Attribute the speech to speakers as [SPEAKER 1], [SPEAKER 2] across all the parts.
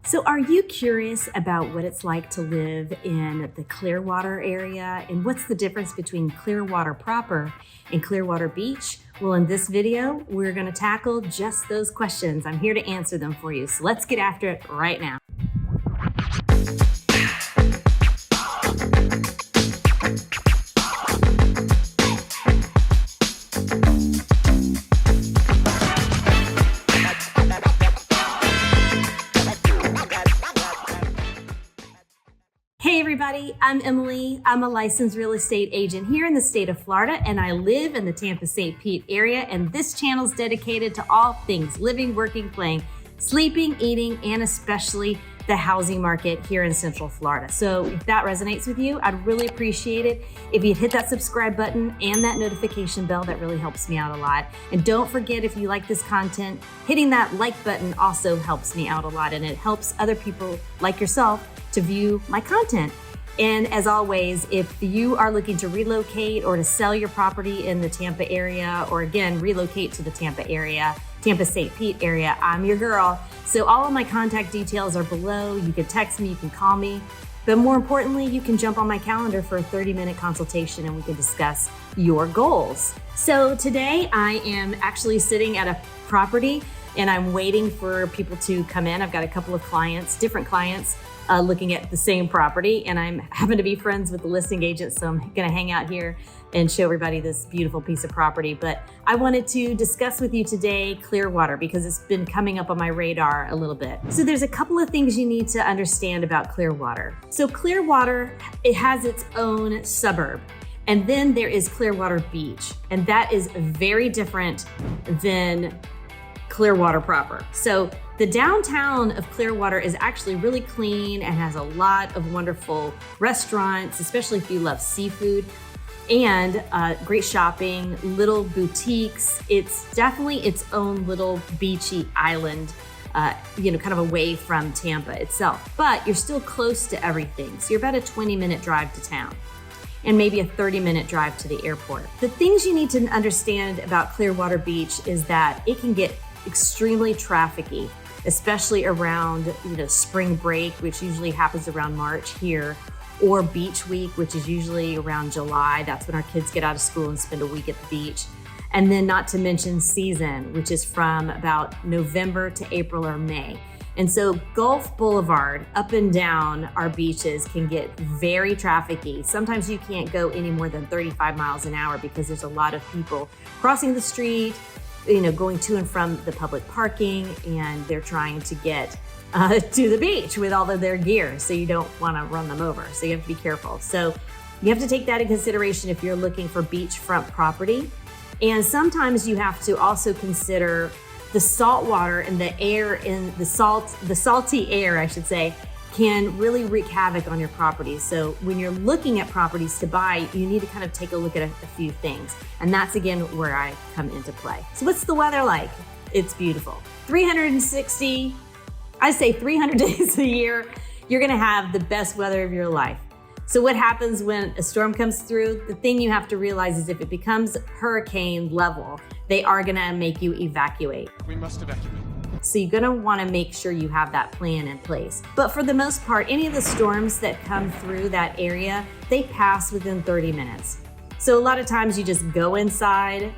[SPEAKER 1] So are you curious about what it's like to live in the Clearwater area and what's the difference between Clearwater proper and Clearwater Beach? Well, in this video, we're going to tackle just those questions. I'm here to answer them for you. So let's get after it right now. Hey everybody, I'm Emily. I'm a licensed real estate agent here in the state of Florida, and I live in the Tampa St. Pete area, and this channel is dedicated to all things living, working, playing, sleeping, eating, and especially the housing market here in Central Florida. So if that resonates with you, I'd really appreciate it if you'd hit that subscribe button and that notification bell. That really helps me out a lot. And don't forget, if you like this content, hitting that like button also helps me out a lot, and it helps other people like yourself to view my content. And as always, if you are looking to relocate or to sell your property in the Tampa area, or again, relocate to the Tampa area, Tampa St. Pete area, I'm your girl. So all of my contact details are below. You can text me, you can call me, but more importantly, you can jump on my calendar for a 30-minute consultation and we can discuss your goals. So today I am actually sitting at a property and I'm waiting for people to come in. I've got a couple of clients, different clients, looking at the same property, and I'm happen to be friends with the listing agent, so I'm gonna hang out here and show everybody this beautiful piece of property. But I wanted to discuss with you today Clearwater because it's been coming up on my radar a little bit. So there's a couple of things you need to understand about Clearwater. So Clearwater, it has its own suburb. And then there is Clearwater Beach, and that is very different than Clearwater proper. So the downtown of Clearwater is actually really clean and has a lot of wonderful restaurants, especially if you love seafood, and great shopping, little boutiques. It's definitely its own little beachy island, kind of away from Tampa itself, but you're still close to everything. So you're about a 20-minute drive to town and maybe a 30-minute drive to the airport. The things you need to understand about Clearwater Beach is that it can get extremely trafficy, especially around spring break, which usually happens around March here, or beach week, which is usually around July. That's when our kids get out of school and spend a week at the beach. And then not to mention season, which is from about November to April or May. And so Gulf Boulevard up and down our beaches can get very trafficy. Sometimes you can't go any more than 35 miles an hour because there's a lot of people crossing the street, going to and from the public parking, and they're trying to get to the beach with all of their gear. So you don't want to run them over. So you have to be careful. So you have to take that in consideration if you're looking for beachfront property. And sometimes you have to also consider the salt water and the air in the salty air, I should say, can really wreak havoc on your property. So when you're looking at properties to buy, you need to kind of take a look at a few things. And that's again where I come into play. So what's the weather like? It's beautiful. 360, I say 300 days a year, you're gonna have the best weather of your life. So what happens when a storm comes through? The thing you have to realize is if it becomes hurricane level, they are gonna make you evacuate.
[SPEAKER 2] We must evacuate.
[SPEAKER 1] So you're gonna wanna make sure you have that plan in place. But for the most part, any of the storms that come through that area, they pass within 30 minutes. So a lot of times you just go inside,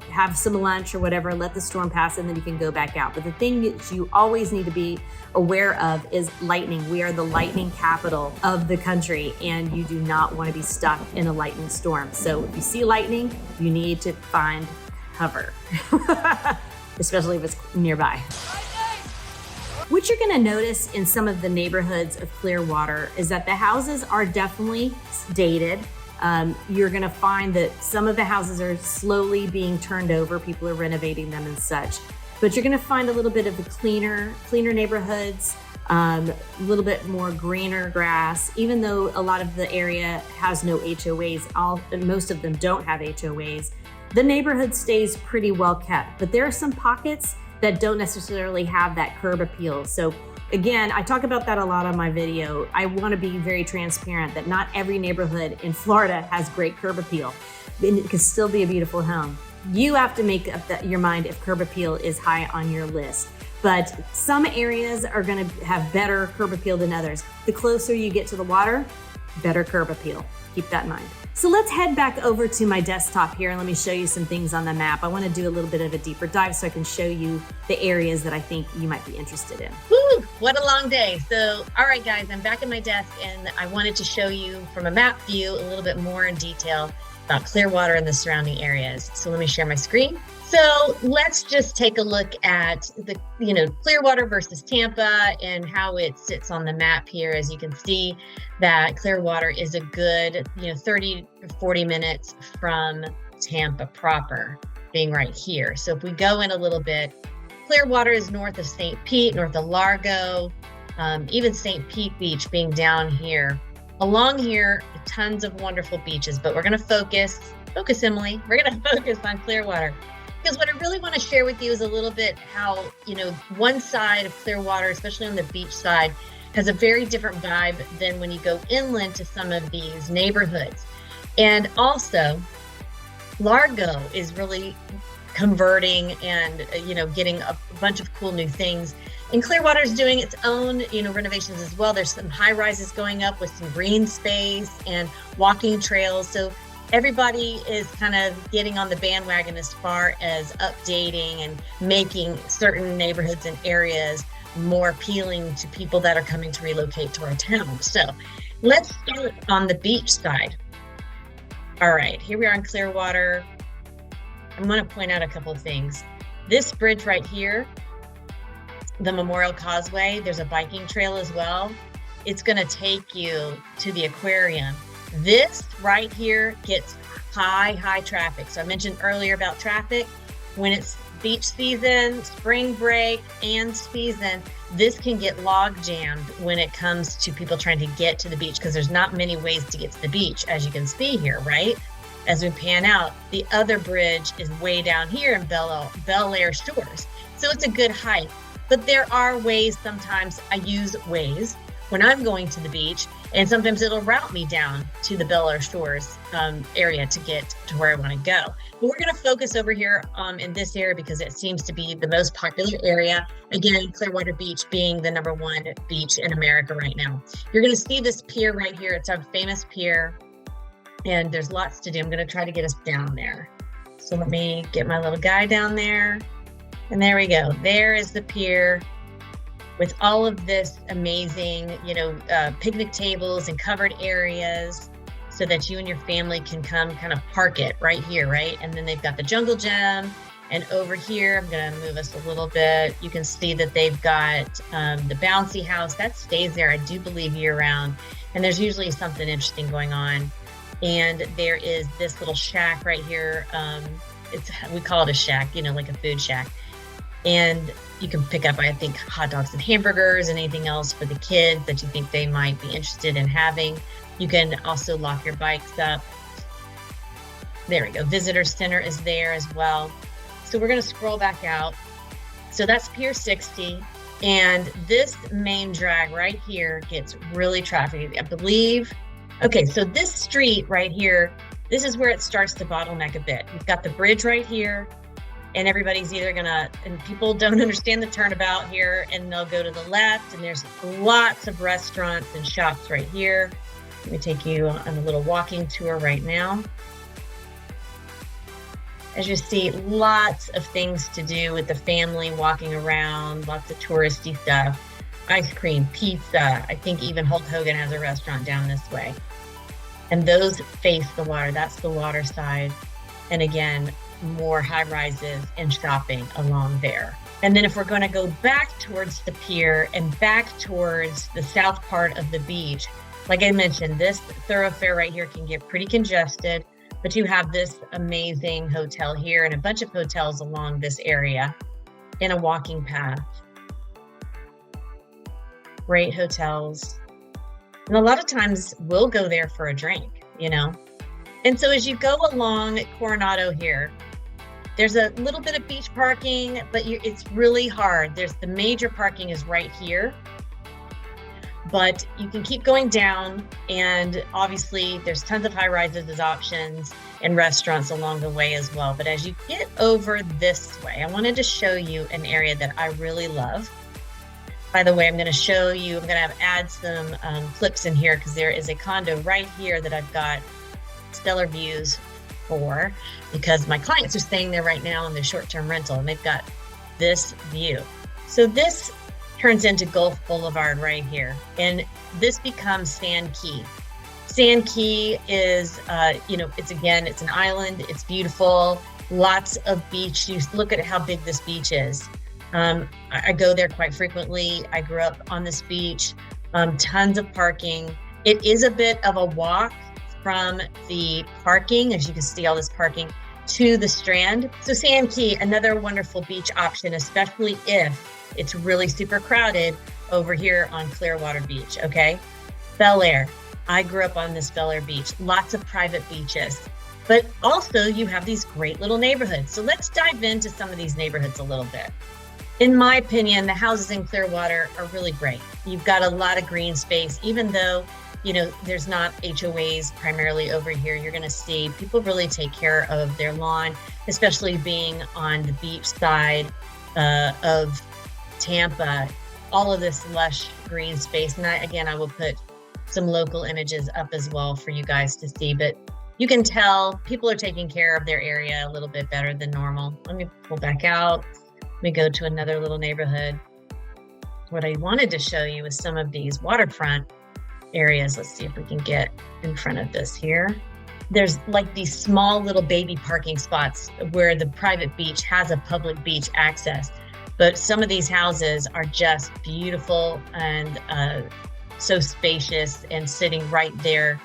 [SPEAKER 1] have some lunch or whatever, let the storm pass, and then you can go back out. But the thing that you always need to be aware of is lightning. We are the lightning capital of the country, and you do not want to be stuck in a lightning storm. So if you see lightning, you need to find cover, especially if it's nearby. What you're gonna notice in some of the neighborhoods of Clearwater is that the houses are definitely dated. You're gonna find that some of the houses are slowly being turned over. People are renovating them and such. But you're gonna find a little bit of the cleaner neighborhoods, a little bit more greener grass. Even though a lot of the area has no HOAs, most of them don't have HOAs, the neighborhood stays pretty well kept. But there are some pockets that don't necessarily have that curb appeal. So again, I talk about that a lot on my video. I want to be very transparent that not every neighborhood in Florida has great curb appeal. It can still be a beautiful home. You have to make up your mind if curb appeal is high on your list. but some areas are going to have better curb appeal than others. The closer you get to the water, better curb appeal. Keep that in mind. So let's head back over to my desktop here and let me show you some things on the map. I want to do a little bit of a deeper dive so I can show you the areas that I think you might be interested in.
[SPEAKER 2] Woo, what a long day. So, all right, guys, I'm back at my desk and I wanted to show you from a map view a little bit more in detail about Clearwater and the surrounding areas. So let me share my screen. So let's just take a look at the, Clearwater versus Tampa and how it sits on the map here. As you can see that Clearwater is a good, 30 to 40 minutes from Tampa proper, being right here. So if we go in a little bit, Clearwater is north of St. Pete, north of Largo, even St. Pete Beach being down here. Along here, tons of wonderful beaches, but we're going to focus, Emily, we're going to focus on Clearwater. Because what I really want to share with you is a little bit how, one side of Clearwater, especially on the beach side, has a very different vibe than when you go inland to some of these neighborhoods. And also, Largo is really converting and, getting a bunch of cool new things. And Clearwater is doing its own, renovations as well. There's some high rises going up with some green space and walking trails. So everybody is kind of getting on the bandwagon as far as updating and making certain neighborhoods and areas more appealing to people that are coming to relocate to our town. So let's start on the beach side. All right, here we are in Clearwater. I'm going to point out a couple of things. This bridge right here, the Memorial Causeway, there's a biking trail as well. It's going to take you to the aquarium. This right here gets high traffic. So I mentioned earlier about traffic. When it's beach season, spring break, and season, this can get log jammed when it comes to people trying to get to the beach because there's not many ways to get to the beach, as you can see here, right? As we pan out, the other bridge is way down here in Bel Air Shores. So it's a good hike, but there are ways. Sometimes I use Waze when I'm going to the beach, and sometimes it'll route me down to the Bel Air Shores area to get to where I want to go. But we're going to focus over here in this area because it seems to be the most popular area. Again, Clearwater Beach being the #1 beach in America right now. You're going to see this pier right here. It's our famous pier, and there's lots to do. I'm going to try to get us down there. So let me get my little guy down there. And there we go. There is the pier, with all of this amazing, picnic tables and covered areas so that you and your family can come kind of park it right here, right? And then they've got the jungle gym. And over here, I'm gonna move us a little bit. You can see that they've got the bouncy house that stays there, I do believe, year round. And there's usually something interesting going on. And there is this little shack right here. We call it a shack, like a food shack. And you can pick up, I think, hot dogs and hamburgers and anything else for the kids that you think they might be interested in having. You can also lock your bikes up. There we go. Visitor Center is there as well. So we're going to scroll back out. So that's Pier 60. And this main drag right here gets really trafficked, I believe. Okay, so this street right here, this is where it starts to bottleneck a bit. You've got the bridge right here. And everybody's either and people don't understand the turnabout here, and they'll go to the left, and there's lots of restaurants and shops right here. Let me take you on a little walking tour right now. As you see, lots of things to do with the family walking around, lots of touristy stuff, ice cream, pizza. I think even Hulk Hogan has a restaurant down this way. And those face the water. That's the water side. And again, more high rises and shopping along there. And then if we're going to go back towards the pier and back towards the south part of the beach, like I mentioned, this thoroughfare right here can get pretty congested, but you have this amazing hotel here and a bunch of hotels along this area in a walking path. Great hotels. And a lot of times we'll go there for a drink, And so as you go along Coronado here, there's a little bit of beach parking, but it's really hard. The major parking is right here, but you can keep going down, and obviously there's tons of high rises as options. and restaurants along the way as well. But as you get over this way, I wanted to show you an area that I really love. By the way, I'm going to add some clips in here because there is a condo right here that I've got stellar views for, because my clients are staying there right now in their short-term rental, and they've got this view. So this turns into Gulf Boulevard right here, and this becomes Sand Key. Sand Key is, it's an island. It's beautiful. Lots of beach. You look at how big this beach is. I go there quite frequently. I grew up on this beach. Tons of parking. It is a bit of a walk from the parking, as you can see all this parking, to the strand. So Sand Key, another wonderful beach option, especially if it's really super crowded over here on Clearwater Beach, okay? Bel Air. I grew up on this Bel Air beach. Lots of private beaches. But also you have these great little neighborhoods. So let's dive into some of these neighborhoods a little bit. In my opinion, the houses in Clearwater are really great. You've got a lot of green space, even though, there's not HOAs primarily over here. You're going to see people really take care of their lawn, especially being on the beach side of Tampa. All of this lush green space. And I will put some local images up as well for you guys to see, but you can tell people are taking care of their area a little bit better than normal. Let me pull back out. Let me go to another little neighborhood. What I wanted to show you is some of these waterfront areas. Let's see if we can get in front of this here. There's like these small little baby parking spots where the private beach has a public beach access, but some of these houses are just beautiful and so spacious and sitting right there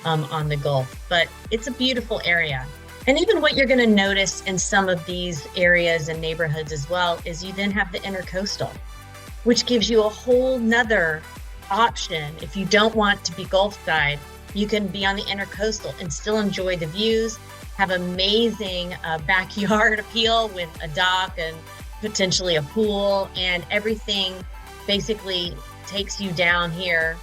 [SPEAKER 2] on the Gulf. But it's a beautiful area. And even what you're going to notice in some of these areas and neighborhoods as well is you then have the intercoastal, which gives you a whole nother option. If you don't want to be Gulf side, you can be on the intercoastal and still enjoy the views, have amazing backyard appeal with a dock and potentially a pool, and everything basically takes you down here,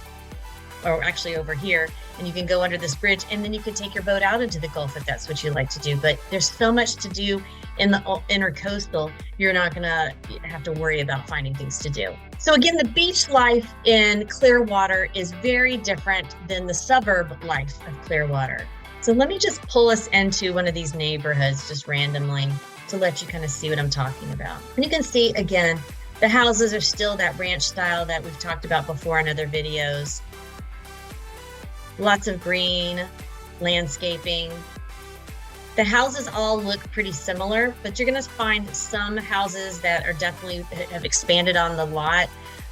[SPEAKER 2] or actually over here, and you can go under this bridge, and then you can take your boat out into the Gulf if that's what you like to do. But there's so much to do in the intercoastal, you're not gonna have to worry about finding things to do. So again, the beach life in Clearwater is very different than the suburb life of Clearwater. So let me just pull us into one of these neighborhoods just randomly to let you kind of see what I'm talking about. And you can see, again, the houses are still that ranch style that we've talked about before in other videos. Lots of green, landscaping. The houses all look pretty similar, but you're gonna find some houses that are definitely have expanded on the lot.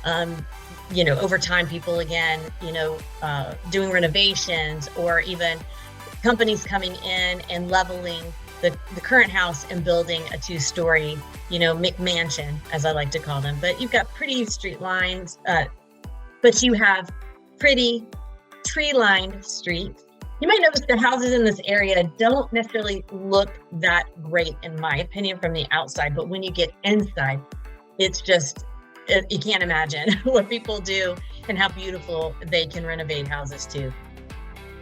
[SPEAKER 2] Over time, people again, doing renovations, or even companies coming in and leveling the current house and building a 2-story, McMansion, as I like to call them. But you've got pretty street lines, but you have pretty tree-lined streets. You might notice the houses in this area don't necessarily look that great, in my opinion, from the outside, but when you get inside, it's just, you can't imagine what people do and how beautiful they can renovate houses too.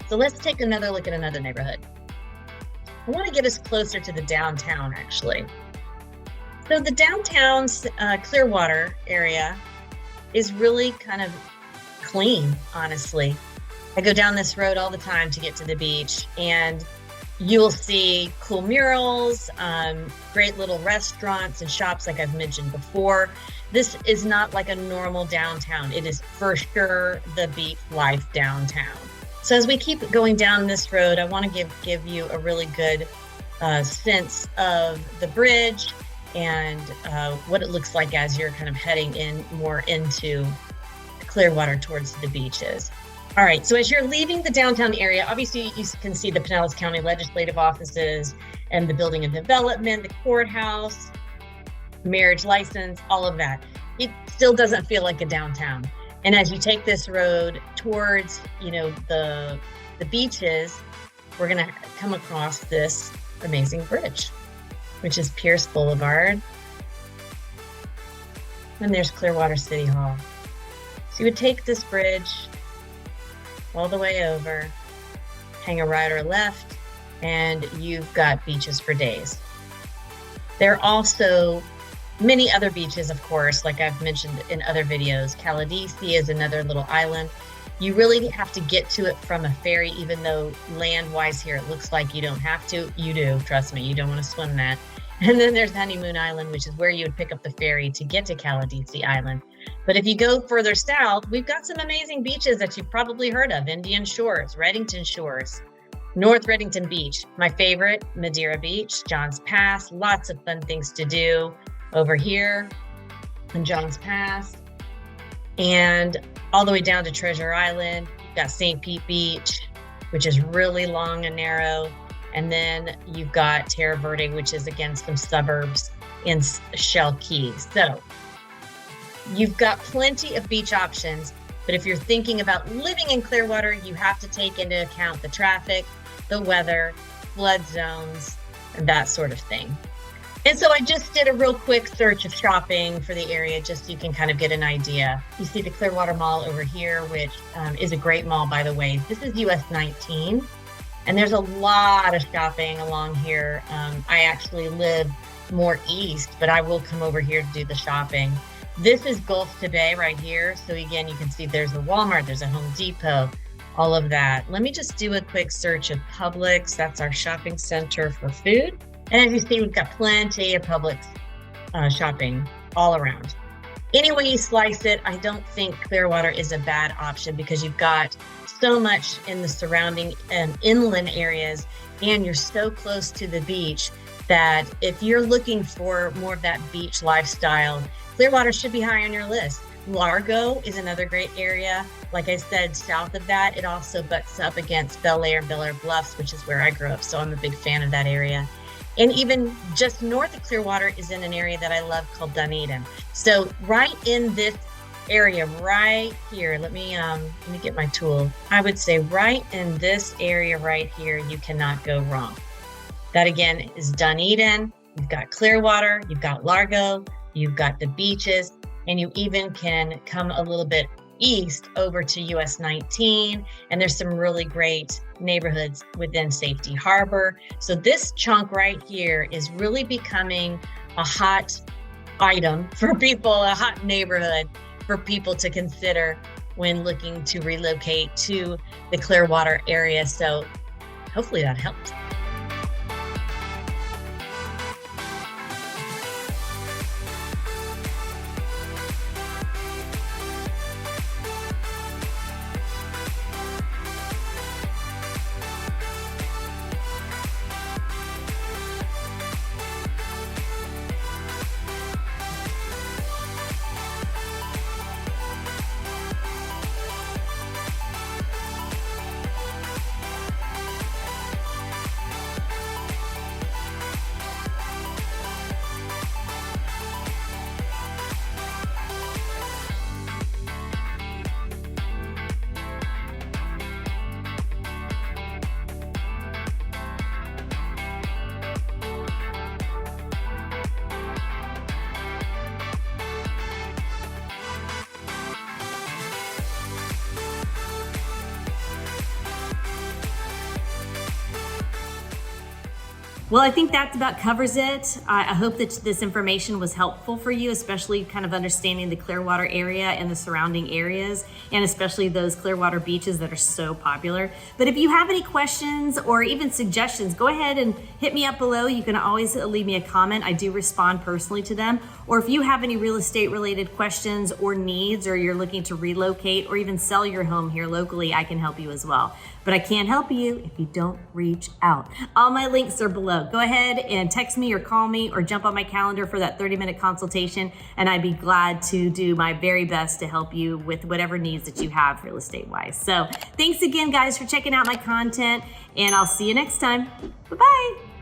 [SPEAKER 2] So let's take another look at another neighborhood. I want to get us closer to the downtown, actually. So the downtown Clearwater area is really kind of clean, honestly. I go down this road all the time to get to the beach, and you'll see cool murals, great little restaurants and shops like I've mentioned before. This is not like a normal downtown. It is for sure the beach life downtown. So as we keep going down this road, I want to give you a really good sense of the bridge and what it looks like as you're kind of heading in more into Clearwater towards the beaches. All right, so as you're leaving the downtown area, obviously you can see the Pinellas County legislative offices and the building and development, the courthouse, marriage license, all of that. It still doesn't feel like a downtown. And as you take this road towards, the beaches, we're gonna come across this amazing bridge, which is Pierce Boulevard. And there's Clearwater City Hall. So you would take this bridge all the way over, hang a right or left, and you've got beaches for days. There are also many other beaches, of course, like I've mentioned in other videos. Caladesi is another little island. You really have to get to it from a ferry, even though land-wise here it looks like you don't have to. You do, trust me, you don't want to swim that. And then there's Honeymoon Island, which is where you would pick up the ferry to get to Caladesi Island. But if you go further south, we've got some amazing beaches that you've probably heard of. Indian Shores, Reddington Shores, North Reddington Beach, my favorite, Madeira Beach, Johns Pass, lots of fun things to do over here in Johns Pass. And all the way down to Treasure Island, you've got St. Pete Beach, which is really long and narrow. And then you've got Terra Verde, which is again some suburbs in Shell Key. So you've got plenty of beach options, but if you're thinking about living in Clearwater, you have to take into account the traffic, the weather, flood zones, and that sort of thing. And so I just did a real quick search of shopping for the area, just so you can kind of get an idea. You see the Clearwater Mall over here, which is a great mall, by the way. This is US 19, and there's a lot of shopping along here. I actually live more east, but I will come over here to do the shopping. This is Gulf Today right here. So again, you can see there's a Walmart, there's a Home Depot, all of that. Let me just do a quick search of Publix. That's our shopping center for food. And as you see, we've got plenty of Publix shopping all around. Any way you slice it, I don't think Clearwater is a bad option because you've got so much in the surrounding inland areas, and you're so close to the beach that if you're looking for more of that beach lifestyle, Clearwater should be high on your list. Largo is another great area. Like I said, south of that, it also butts up against Bel Air Bluffs, which is where I grew up. So I'm a big fan of that area. And even just north of Clearwater is in an area that I love called Dunedin. So right in this area right here, let me get my tool. I would say right in this area right here, you cannot go wrong. That again is Dunedin. You've got Clearwater, you've got Largo, you've got the beaches, and you even can come a little bit east over to US 19, and there's some really great neighborhoods within Safety Harbor. So this chunk right here is really becoming a hot item for people, a hot neighborhood for people to consider when looking to relocate to the Clearwater area. So hopefully that helped.
[SPEAKER 1] Well, I think that about covers it. I hope that this information was helpful for you, especially kind of understanding the Clearwater area and the surrounding areas, and especially those Clearwater beaches that are so popular. But if you have any questions or even suggestions, go ahead and hit me up below. You can always leave me a comment. I do respond personally to them. Or if you have any real estate related questions or needs, or you're looking to relocate or even sell your home here locally, I can help you as well. But I can't help you if you don't reach out. All my links are below. Go ahead and text me or call me or jump on my calendar for that 30-minute consultation, and I'd be glad to do my very best to help you with whatever needs that you have real estate wise. So thanks again, guys, for checking out my content, and I'll see you next time. Bye-bye.